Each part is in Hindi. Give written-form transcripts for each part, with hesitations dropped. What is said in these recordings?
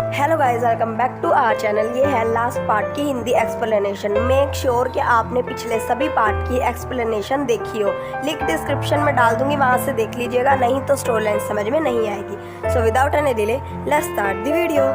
Hello guys, welcome back to our channel. ये है लास्ट पार्ट की हिंदी एक्सप्लेनेशन। मेक श्योर कि आपने पिछले सभी पार्ट की एक्सप्लेनेशन देखी हो। लिंक डिस्क्रिप्शन में डाल दूंगी, वहां से देख लीजिएगा, नहीं तो स्टोरी लाइन समझ में नहीं आएगी। So without any delay let's start the video.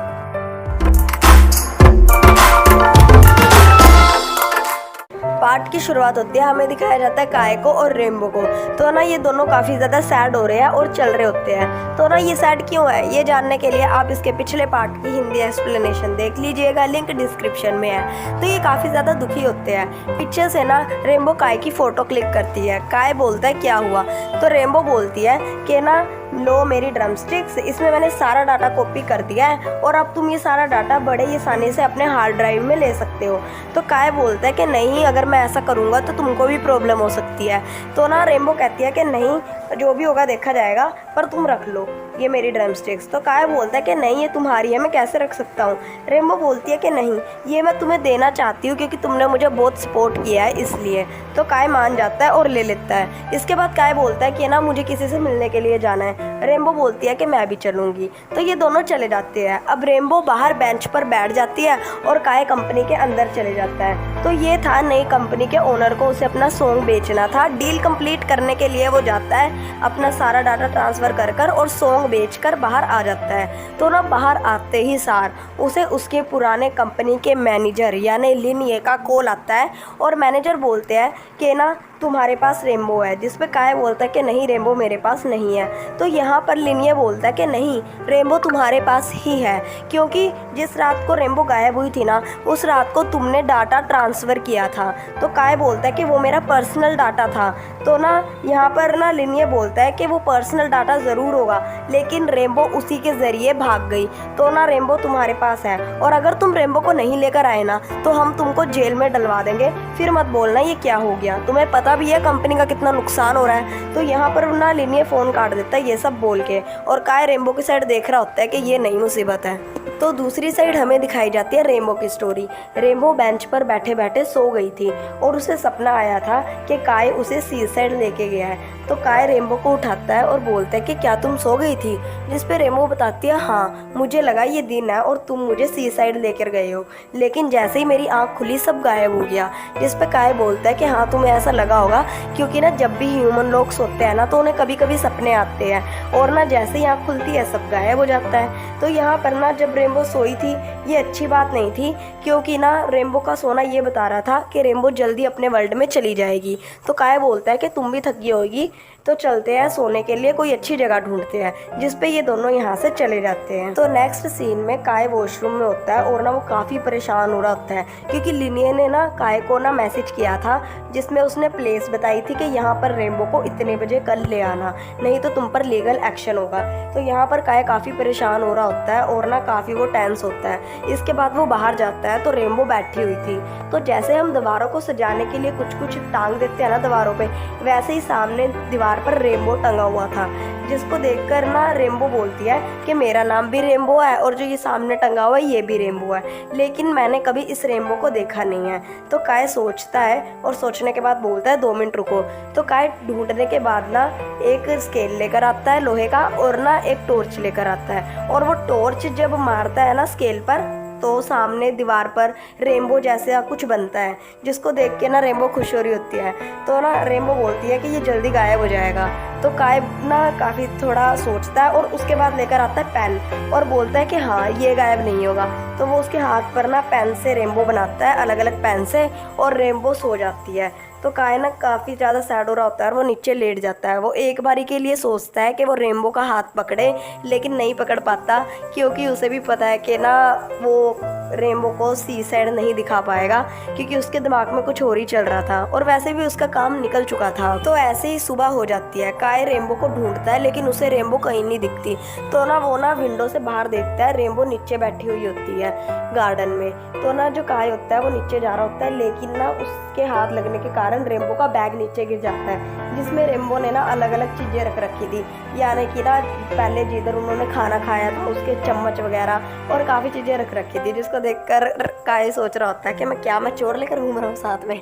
Part की शुरुआत होती है, हमें दिखाया जाता है काय को और रेनबो को। तो ना ये दोनों काफ़ी ज़्यादा सैड हो रहे हैं और चल रहे होते हैं। तो ना ये सैड क्यों है, ये जानने के लिए आप इसके पिछले पार्ट की हिंदी एक्सप्लेनेशन देख लीजिएगा, लिंक डिस्क्रिप्शन में है। तो ये काफ़ी ज़्यादा दुखी होते हैं। पीछे से ना रेनबो काय की फ़ोटो क्लिक करती है। काय बोलता है क्या हुआ, तो रेनबो बोलती है कि ना लो मेरी ड्रम स्टिक्स, इसमें मैंने सारा डाटा कॉपी कर दिया है और अब तुम ये सारा डाटा बड़े ही आसानी से अपने हार्ड ड्राइव में ले सकते हो। तो काय बोलता है कि नहीं, अगर मैं ऐसा करूँगा तो तुमको भी प्रॉब्लम हो सकती है। तो ना रेनबो कहती है कि नहीं, जो भी होगा देखा जाएगा, पर तुम रख लो ये मेरी ड्रम स्टिक्स। तो काय बोलता है कि नहीं, ये तुम्हारी है, मैं कैसे रख सकता हूँ। रेनबो बोलती है कि नहीं, ये मैं तुम्हें देना चाहती हूँ क्योंकि तुमने मुझे बहुत सपोर्ट किया है, इसलिए। तो काय मान जाता है और ले लेता है। इसके बाद काय बोलता है कि ना मुझे किसी से मिलने के लिए जाना है। रेनबो बोलती है कि मैं भी चलूँगी। तो ये दोनों चले जाते हैं। अब रेनबो बाहर बेंच पर बैठ जाती है और काय कंपनी के अंदर चले जाता है। तो ये था नई कंपनी के ओनर को उसे अपना सॉन्ग बेचना था। डील कंप्लीट करने के लिए वो जाता है, अपना सारा डाटा ट्रांसफ़र कर और सॉन्ग बेचकर बाहर आ जाता है। तो ना बाहर आते ही सार उसे उसके पुराने कंपनी के मैनेजर यानी लिनिये का कॉल आता है और मैनेजर बोलते हैं कि ना तुम्हारे पास रेनबो है, जिस पे काय बोलता है कि नहीं, रेनबो मेरे पास नहीं है। तो यहाँ पर लिनिये बोलता है कि नहीं, रेनबो तुम्हारे पास ही है, क्योंकि जिस रात को रेनबो गायब हुई थी ना, उस रात को तुमने डाटा ट्रांसफ़र किया था। तो काय बोलता है कि वो मेरा पर्सनल डाटा था। तो ना यहाँ पर ना लिनिये बोलता है कि वो पर्सनल डाटा ज़रूर होगा, लेकिन रेनबो उसी के ज़रिए भाग गई। तो ना रेनबो तुम्हारे पास है, और अगर तुम रेनबो को नहीं लेकर आए ना तो हम तुमको जेल में डलवा देंगे। फिर मत बोलना ये क्या हो गया, तुम्हें पता भी है कंपनी का कितना नुकसान हो रहा है। तो यहाँ पर ना लिनिये फ़ोन काट देता है ये सब बोल के, और काय रेनबो की साइड देख रहा होता है कि ये नई मुसीबत है। तो दूसरी साइड हमें दिखाई जाती है रेनबो की स्टोरी। रेनबो बेंच पर बैठे बैठे सो गई थी और उसे सपना आया था कि काय उसे सी साइड लेके गया है। तो काय रेनबो को उठाता है और बोलता है कि क्या तुम सो गई थी, जिस पे रेनबो बताती है हाँ, मुझे लगा ये दिन है और तुम मुझे सी साइड लेकर गए हो, लेकिन जैसे ही मेरी आँख खुली सब गायब हो गया। जिस पे काय बोलता है कि हाँ, तुम्हें ऐसा लगा होगा क्योंकि ना जब भी ह्यूमन लोग सोते हैं ना तो उन्हें कभी कभी सपने आते हैं और ना जैसे ही आँख खुलती है सब गायब हो जाता है। तो यहाँ पर ना जब रेनबो सोई थी ये अच्छी बात नहीं थी, क्योंकि ना रेनबो का सोना ये बता रहा था कि रेनबो जल्दी अपने वर्ल्ड में चली जाएगी। तो काय बोलता है कि तुम भी थकी होगी, तो चलते हैं सोने के लिए कोई अच्छी जगह ढूंढते हैं, जिस पे ये दोनों यहाँ से चले जाते हैं। तो नेक्स्ट सीन में काय वॉशरूम में होता है और ना वो काफ़ी परेशान हो रहा होता है, क्योंकि लिनिये ने ना काय को ना मैसेज किया था जिसमें उसने प्लेस बताई थी कि यहाँ पर रेनबो को इतने बजे कल ले आना, नहीं तो तुम पर लीगल एक्शन होगा। तो यहाँ पर काय काफ़ी परेशान हो रहा होता है और ना काफ़ी वो टेंस होता है। इसके बाद वो बाहर जाता है तो रेनबो बैठी हुई थी। तो जैसे हम दीवारों को सजाने के लिए कुछ कुछ टांग देते हैं ना दीवारों पे, वैसे ही सामने दीवार पर रेनबो टंगा हुआ था, जिसको देखकर ना रेनबो बोलती है कि मेरा नाम भी रेनबो है और जो ये सामने टंगा हुआ है ये भी रेनबो है, लेकिन मैंने कभी इस रेनबो को देखा नहीं है। तो काय सोचता है और सोचने के बाद बोलता है 2 मिनट रुको। तो काय ढूंढने के बाद ना एक स्केल लेकर आता है लोहे का और ना एक टॉर्च लेकर आता है, और वो टॉर्च जब मारता है ना स्केल पर तो सामने दीवार पर रेनबो जैसा कुछ बनता है, जिसको देख के ना रेनबो खुश हो रही होती है। तो ना रेनबो बोलती है कि ये जल्दी गायब हो जाएगा। तो काय ना काफ़ी थोड़ा सोचता है और उसके बाद लेकर आता है पेन और बोलता है कि हाँ, ये गायब नहीं होगा। तो वो उसके हाथ पर ना पेन से रेनबो बनाता है, अलग अलग पेन से, और रेनबो सो जाती है। तो काय ना काफ़ी ज़्यादा सैड हो रहा होता है और वो नीचे लेट जाता है। वो एक बारी के लिए सोचता है कि वो रेनबो का हाथ पकड़े, लेकिन नहीं पकड़ पाता, क्योंकि उसे भी पता है कि ना वो रेनबो को सी साइड नहीं दिखा पाएगा, क्योंकि उसके दिमाग में कुछ और ही चल रहा था और वैसे भी उसका काम निकल चुका था। तो ऐसे ही सुबह हो जाती है। काय रेनबो को ढूंढता है लेकिन उसे रेनबो कहीं नहीं दिखती। तो ना वो ना विंडो से बाहर देखता है, रेनबो नीचे बैठी हुई होती है गार्डन में। तो ना जो काय होता है वो नीचे जा रहा होता है, लेकिन ना उसके हाथ लगने के कारण कारण रेम्बो का बैग नीचे गिर जाता है, जिसमें रेम्बो ने ना अलग अलग चीज़ें रख रखी थी। यानी कि ना पहले जिधर उन्होंने खाना खाया था उसके चम्मच वगैरह और काफ़ी चीज़ें रख रखी थी, जिसको देखकर काय सोच रहा होता है कि मैं चोर लेकर घूम रहा हूँ साथ में।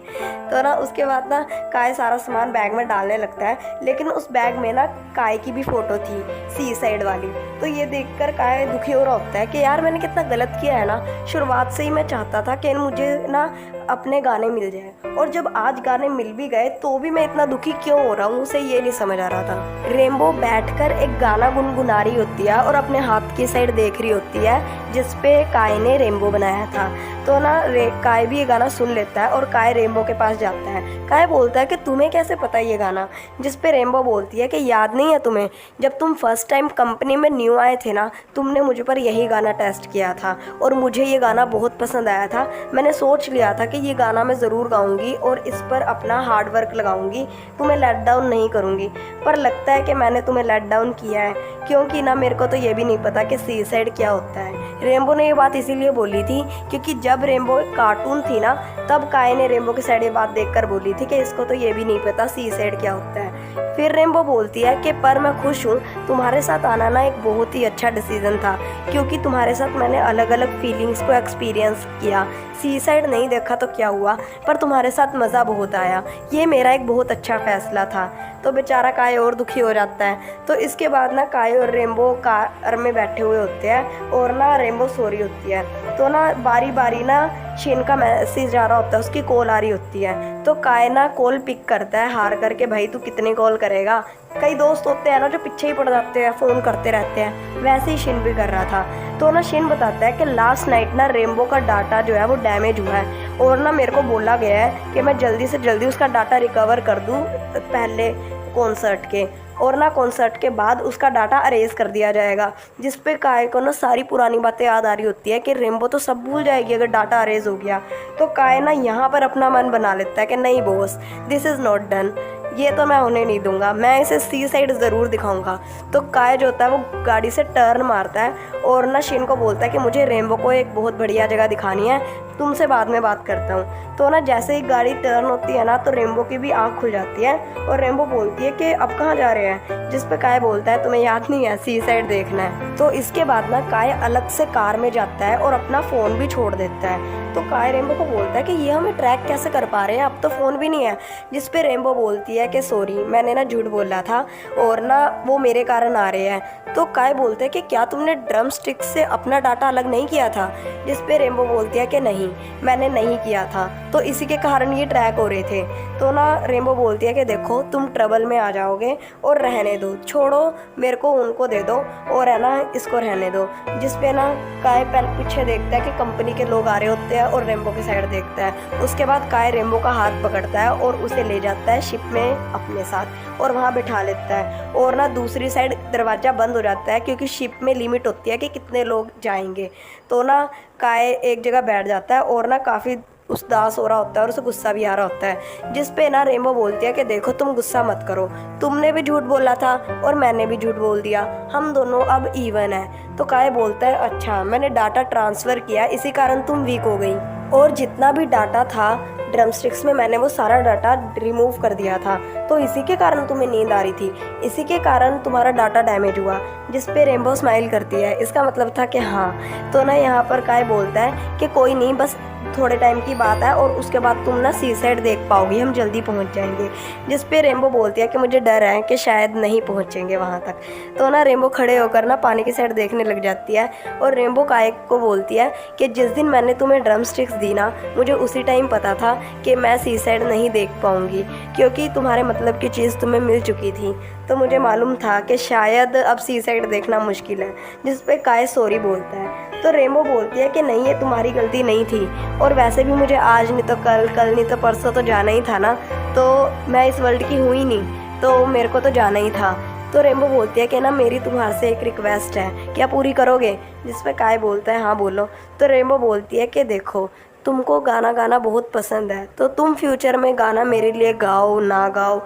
तो ना उसके बाद ना काय सारा सामान बैग में डालने लगता है, लेकिन उस बैग में ना काय की भी फ़ोटो थी सी साइड वाली। तो ये देखकर काय दुखी हो रहा होता है कि यार मैंने कितना गलत किया है ना, शुरुआत से ही मैं चाहता था कि मुझे ना अपने गाने मिल जाए, और जब आज गाने मिल भी गए तो भी मैं इतना दुखी क्यों हो रहा हूँ, उसे ये नहीं समझ आ रहा था। रेम्बो बैठकर एक गाना गुनगुना रही होती है और अपने हाथ की साइड देख रही होती है जिसपे काय ने रेम्बो बनाया था। तो ना काय भी ये गाना सुन लेता है और काय रेम्बो के पास जाता है। काय बोलता है कि तुम्हें कैसे पता ये गाना, जिसपे रेम्बो बोलती है कि याद नहीं है तुम्हें, जब तुम फर्स्ट टाइम कंपनी में न्यू आए थे ना, तुमने मुझ पर यही गाना टेस्ट किया था और मुझे ये गाना बहुत पसंद आया था। मैंने सोच लिया था कि ये गाना मैं ज़रूर गाऊंगी और इस पर अपना हार्ड वर्क लगाऊंगी, तुम्हें लेट डाउन नहीं करूंगी। पर लगता है कि मैंने तुम्हें लेट डाउन किया है, क्योंकि ना मेरे को तो ये भी नहीं पता कि सी साइड क्या होता है। रेम्बो ने ये बात इसीलिए बोली थी क्योंकि जब रेम्बो एक कार्टून थी ना, तब काय ने रेम्बो की साइड ये बात देखकर बोली थी कि इसको तो ये भी नहीं पता सी साइड क्या होता है। फिर रेम्बो बोलती है कि पर मैं खुश हूँ, तुम्हारे साथ आना ना एक बहुत ही अच्छा डिसीजन था, क्योंकि तुम्हारे साथ मैंने अलग अलग फीलिंग्स को एक्सपीरियंस किया। सी साइड नहीं देखा तो क्या हुआ, पर तुम्हारे साथ मज़ा बहुत आया, ये मेरा एक बहुत अच्छा फैसला था। तो बेचारा काय और दुखी हो जाता है। तो इसके बाद ना काय और रेम्बो कार में बैठे हुए होते हैं और ना रेम्बो सो रही होती है। तो ना बारी बारी ना शिन का मैसेज आ रहा होता है, उसकी कॉल आ रही होती है। तो काय ना कॉल पिक करता है हार करके, भाई तू कितनी कॉल करेगा। कई दोस्त होते हैं ना जो पीछे ही पड़ जाते हैं, फ़ोन करते रहते हैं, वैसे ही शिन भी कर रहा था। तो ना शिन बताता है कि लास्ट नाइट ना रेम्बो का डाटा जो है वो डैमेज हुआ है और ना मेरे को बोला गया है कि मैं जल्दी से जल्दी उसका डाटा रिकवर कर दूँ पहले कॉन्सर्ट के, और ना कॉन्सर्ट के बाद उसका डाटा अरेज कर दिया जाएगा। जिस पे काय को ना सारी पुरानी बातें याद आ रही होती है कि रेम्बो तो सब भूल जाएगी अगर डाटा अरेज हो गया। तो काय ना यहाँ पर अपना मन बना लेता है कि नहीं boss, this is not done, ये तो मैं उन्हें नहीं दूंगा, मैं इसे सी साइड ज़रूर दिखाऊंगा। तो काय जो होता है वो गाड़ी से टर्न मारता है और ना शिन को बोलता है कि मुझे रेम्बो को एक बहुत बढ़िया जगह दिखानी है, तुमसे बाद में बात करता हूँ। तो ना जैसे ही गाड़ी टर्न होती है ना, तो रेम्बो की भी आँख खुल जाती है और रेम्बो बोलती है कि अब कहाँ जा रहे हैं, जिस पे काय बोलता है तुम्हें याद नहीं है, सी साइड देखना है। तो इसके बाद ना काय अलग से कार में जाता है और अपना फ़ोन भी छोड़ देता है। तो काय रेम्बो को बोलता है कि ये हमें ट्रैक कैसे कर पा रहे हैं, अब तो फ़ोन भी नहीं है। जिस पे रेम्बो बोलती है कि सॉरी, मैंने ना झूठ बोला था और ना वो मेरे कारण आ रहे हैं। तो काय बोलते हैं कि क्या तुमने ड्रम स्टिक से अपना डाटा अलग नहीं किया था, जिस पे रेम्बो बोलती है कि नहीं, मैंने नहीं किया था, तो इसी के कारण ये ट्रैक हो रहे थे। तो ना रेम्बो बोलती है कि देखो तुम ट्रबल में आ जाओगे और रहने दो, छोड़ो मेरे को, उनको दे दो और है ना इसको रहने दो। जिस पे ना काय पीछे देखता है कि कंपनी के लोग आ रहे होते हैं और रेम्बो की साइड देखता है। उसके बाद काय रेम्बो का हाथ पकड़ता है और उसे ले जाता है शिप में अपने साथ और वहाँ बिठा लेता है। और ना दूसरी साइड दरवाज़ा बंद हो जाता है क्योंकि शिप में लिमिट होती है कि कितने लोग जाएंगे। तो ना काय एक जगह बैठ जाता है और ना काफ़ी उदास हो रहा होता है और उसे गुस्सा भी आ रहा होता है। जिस पे ना रेम्बो बोलती है कि देखो तुम गुस्सा मत करो, तुमने भी झूठ बोला था और मैंने भी झूठ बोल दिया, हम दोनों अब इवन है। तो काय बोलता है अच्छा, मैंने डाटा ट्रांसफ़र किया इसी कारण तुम वीक हो गई, और जितना भी डाटा था ड्रमस्टिक्स में मैंने वो सारा डाटा रिमूव कर दिया था, तो इसी के कारण तुम्हें नींद आ रही थी, इसी के कारण तुम्हारा डाटा डैमेज हुआ। जिस पे रेम्बो स्माइल करती है, इसका मतलब था कि हाँ। तो ना यहाँ पर काय बोलता है कि कोई नहीं, बस थोड़े टाइम की बात है और उसके बाद तुम ना सी साइड देख पाओगी, हम जल्दी पहुंच जाएंगे। जिस पे रेम्बो बोलती है कि मुझे डर है कि शायद नहीं पहुंचेंगे वहां तक। तो ना रेम्बो खड़े होकर ना पानी की साइड देखने लग जाती है और रेम्बो काय को बोलती है कि जिस दिन मैंने तुम्हें ड्रम स्टिक्स दी ना, मुझे उसी टाइम पता था कि मैं सी साइड नहीं देख पाऊँगी, क्योंकि तुम्हारे मतलब की चीज़ तुम्हें मिल चुकी थी, तो मुझे मालूम था कि शायद अब सी साइड देखना मुश्किल है। जिस पे काय सॉरी बोलता है। तो रेम्बो बोलती है कि नहीं, ये तुम्हारी गलती नहीं थी, और वैसे भी मुझे आज नहीं तो कल, कल नहीं तो परसों तो जाना ही था ना, तो मैं इस वर्ल्ड की हुई नहीं, तो मेरे को तो जाना ही था। तो रेम्बो बोलती है कि ना मेरी तुम्हारे से एक रिक्वेस्ट है, क्या पूरी करोगे? जिस पे काय बोलता है हाँ बोलो। तो रेम्बो बोलती है कि देखो तुमको गाना गाना बहुत पसंद है, तो तुम फ्यूचर में गाना मेरे लिए गाओ ना गाओ,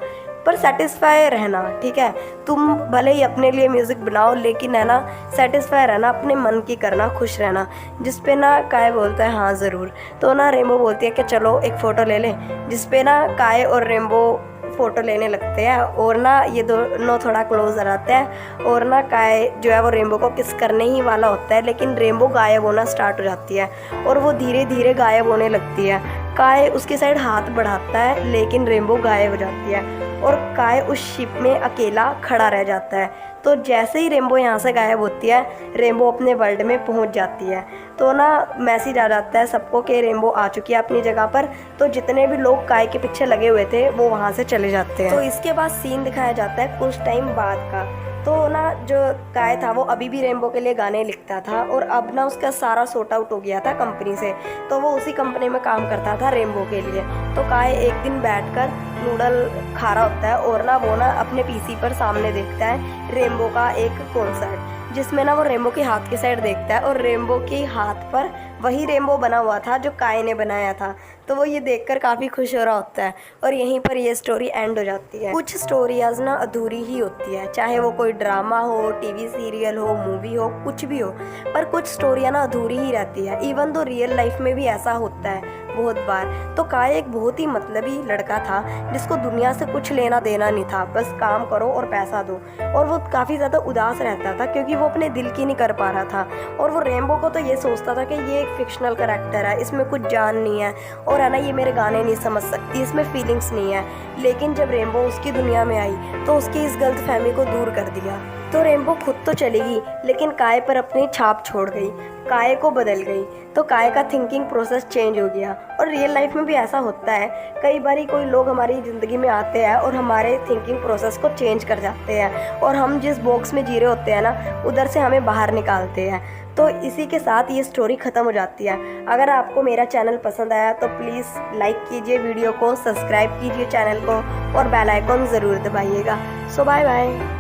पर सेटिस्फाई रहना, ठीक है। तुम भले ही अपने लिए म्यूज़िक बनाओ, लेकिन है ना सेटिस्फाई रहना, अपने मन की करना, खुश रहना। जिस पे ना काय बोलता है हाँ ज़रूर। तो ना रेनबो बोलती है कि चलो एक फ़ोटो ले लें, जिस पे ना काय और रेनबो फ़ोटो लेने लगते हैं और ना ये दोनों थोड़ा क्लोज रहते हैं। और ना काय जो है वो रेनबो को किस करने ही वाला होता है, लेकिन रेनबो गायब होना स्टार्ट हो जाती है और वो धीरे धीरे गायब होने लगती है। काय उसके साइड हाथ बढ़ाता है, लेकिन रेनबो गायब हो जाती है और काय उस शिप में अकेला खड़ा रह जाता है। तो जैसे ही रेनबो यहाँ से गायब होती है, रेनबो अपने वर्ल्ड में पहुँच जाती है। तो ना मैसेज आ जाता है सबको कि रेनबो आ चुकी है अपनी जगह पर। तो जितने भी लोग काय के पीछे लगे हुए थे वो वहाँ से चले जाते हैं। तो इसके बाद सीन दिखाया जाता है कुछ टाइम बाद का। तो ना जो काय था वो अभी भी रेनबो के लिए गाने लिखता था और अब ना उसका सारा सॉर्ट आउट हो गया था कंपनी से। तो वो उसी कंपनी में काम करता था रेनबो के लिए। तो काय एक दिन बैठकर नूडल खा रहा होता है और ना वो ना अपने पीसी पर सामने देखता है रेनबो का एक कॉन्सर्ट, जिसमें ना वो रेनबो के हाथ की साइड देखता है और रेनबो के हाथ पर वही रेनबो बना हुआ था जो काय ने बनाया था। तो वो ये देखकर काफ़ी खुश हो रहा होता है और यहीं पर ये स्टोरी एंड हो जाती है। कुछ स्टोरीज ना अधूरी ही होती है, चाहे वो कोई ड्रामा हो, टीवी सीरियल हो, मूवी हो, कुछ भी हो, पर कुछ स्टोरियाँ ना अधूरी ही रहती है। इवन तो रियल लाइफ में भी ऐसा होता है बहुत बार। तो काय एक बहुत ही मतलबी लड़का था जिसको दुनिया से कुछ लेना देना नहीं था, बस काम करो और पैसा दो। और वो काफ़ी ज़्यादा उदास रहता था क्योंकि वो अपने दिल की नहीं कर पा रहा था। और वो रेनबो को तो ये सोचता था कि ये एक फिक्शनल कैरेक्टर है, इसमें कुछ जान नहीं है और है ना ये मेरे गाने नहीं समझ सकती, इसमें फीलिंग्स नहीं है। लेकिन जब रेनबो उसकी दुनिया में आई तो उसकी इस गलतफहमी को दूर कर दिया। तो रेनबो खुद तो चली गई, लेकिन काय पर अपनी छाप छोड़ गई, काय को बदल गई। तो काय का थिंकिंग प्रोसेस चेंज हो गया। और रियल लाइफ में भी ऐसा होता है, कई बार कोई लोग हमारी ज़िंदगी में आते हैं और हमारे थिंकिंग प्रोसेस को चेंज कर जाते हैं और हम जिस बॉक्स में जी रहे होते हैं ना, उधर से हमें बाहर निकालते हैं। तो इसी के साथ ये स्टोरी ख़त्म हो जाती है। अगर आपको मेरा चैनल पसंद आया तो प्लीज़ लाइक कीजिए वीडियो को, सब्सक्राइब कीजिए चैनल को और बेल आइकॉन ज़रूर दबाइएगा। सो बाय बाय।